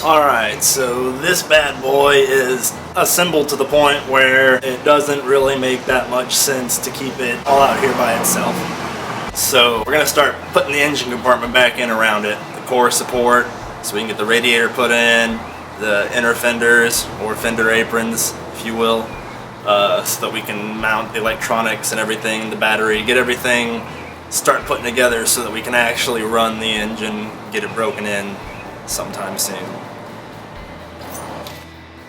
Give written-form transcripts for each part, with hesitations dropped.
Alright, so this bad boy is assembled to the point where it doesn't really make that much sense to keep it all out here by itself. So we're going to start putting the engine compartment back in around it. The core support, so we can get the radiator put in, the inner fenders, or fender aprons, if you will, so that we can mount the electronics and everything, the battery, get everything, start putting together so that we can actually run the engine, get it broken in sometime soon.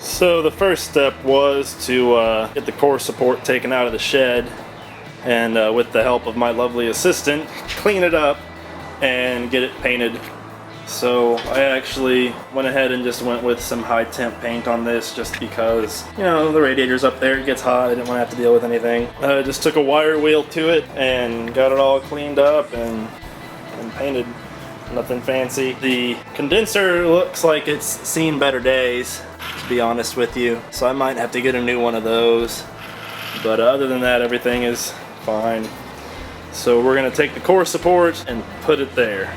So the first step was to get the core support taken out of the shed, and with the help of my lovely assistant, clean it up and get it painted. So I actually went ahead and just went with some high temp paint on this just because, you know, the radiator's up there, it gets hot, I didn't want to have to deal with anything. I just took a wire wheel to it and got it all cleaned up and painted. Nothing fancy. The condenser looks like it's seen better days, to be honest with you, so I might have to get a new one of those. But other than that, everything is fine. So we're going to take the core support and put it there.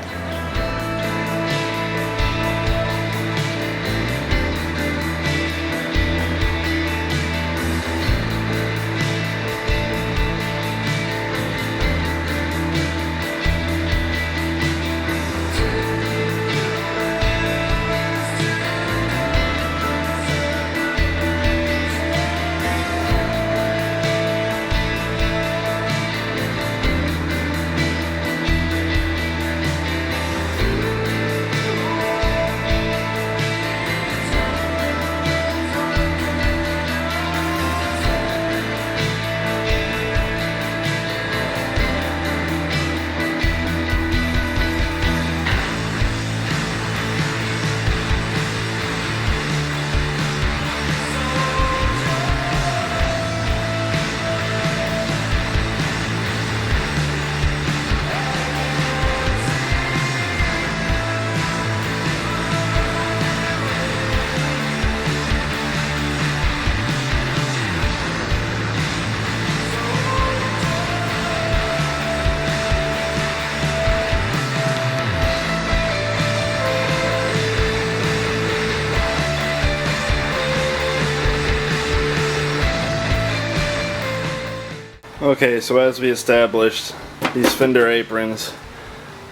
Okay, so as we established, these fender aprons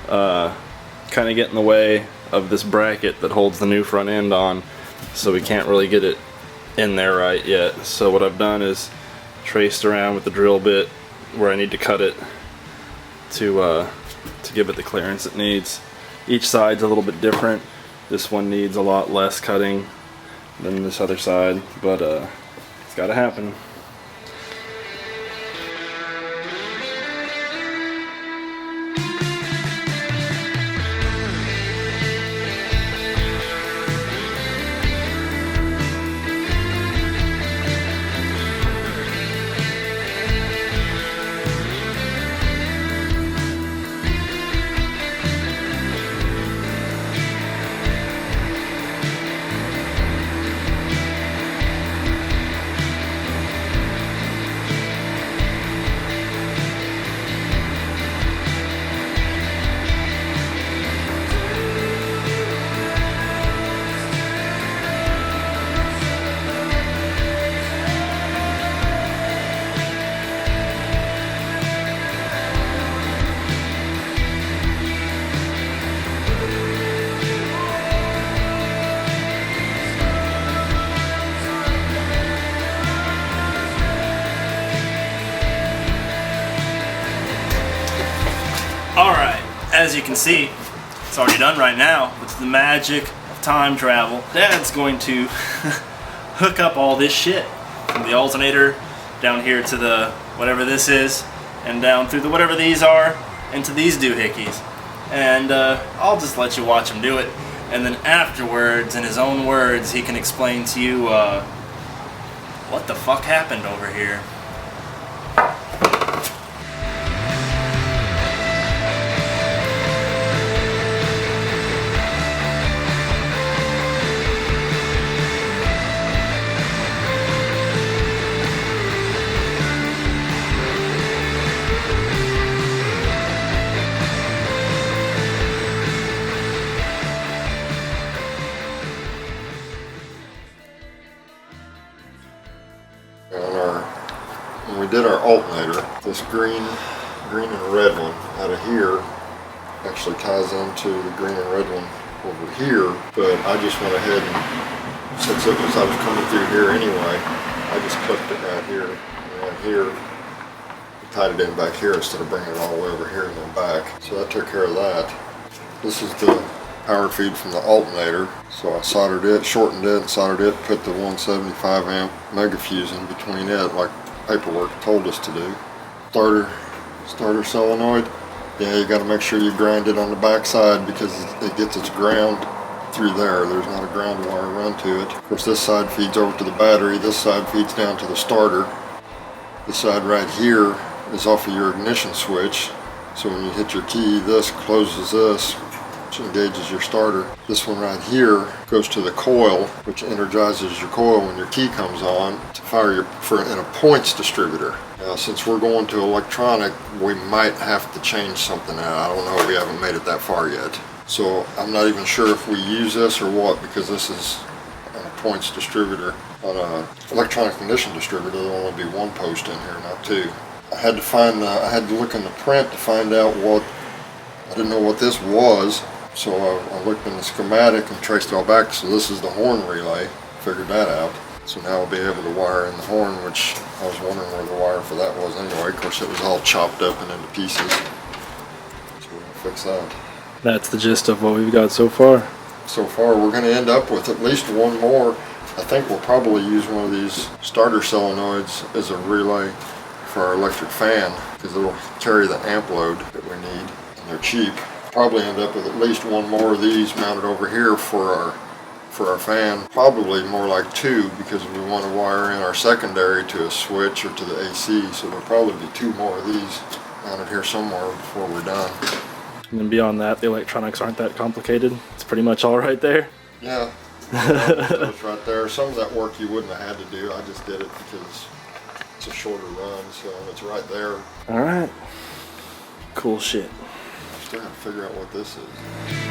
kind of get in the way of this bracket that holds the new front end on, so we can't really get it in there right yet. So what I've done is traced around with the drill bit where I need to cut it to give it the clearance it needs. Each side's a little bit different. This one needs a lot less cutting than this other side, but it's got to happen. Alright, as you can see, it's already done right now. With the magic of time travel, Dad's going to hook up all this shit. From the alternator down here to the whatever this is, and down through the whatever these are, into these doohickeys. And I'll just let you watch him do it. And then afterwards, in his own words, he can explain to you what the fuck happened over here. This green and red one out of here actually ties into the green and red one over here, but I just went ahead and since I was coming through here anyway, I just clipped it right here and right here. Tied it in back here instead of bringing it all the way over here and then back. So that took care of that. This is the power feed from the alternator. So I soldered it, shortened it, soldered it, put the 175 amp mega fuse in between it like paperwork told us to do. Starter solenoid. Yeah, you got to make sure you grind it on the back side because it gets its ground through there. There's not a ground wire run to it. Of course, this side feeds over to the battery. This side feeds down to the starter. This side right here is off of your ignition switch. So when you hit your key, this closes this, which engages your starter. This one right here goes to the coil, which energizes your coil when your key comes on to fire in a points distributor. Now, since we're going to electronic, we might have to change something out. I don't know, we haven't made it that far yet. So I'm not even sure if we use this or what, because this is a points distributor. On an electronic ignition distributor, there'll only be one post in here, not two. I had to look in the print to find out I didn't know what this was, so I looked in the schematic and traced it all back. So this is the horn relay, figured that out. So now I'll be able to wire in the horn, which I was wondering where the wire for that was anyway. Of course, it was all chopped up and into pieces. So we're gonna fix that. That's the gist of what we've got so far. So far, we're gonna end up with at least one more. I think we'll probably use one of these starter solenoids as a relay for our electric fan, because it'll carry the amp load that we need, and they're cheap. Probably end up with at least one more of these mounted over here for our fan. Probably more like two, because we want to wire in our secondary to a switch or to the AC, so there'll probably be two more of these mounted here somewhere before we're done. And then beyond that, the electronics aren't that complicated. It's pretty much all right there. Yeah, it's right there. Some of that work you wouldn't have had to do. I just did it because it's a shorter run, so it's right there. All right. Cool shit. Still gotta figure out what this is.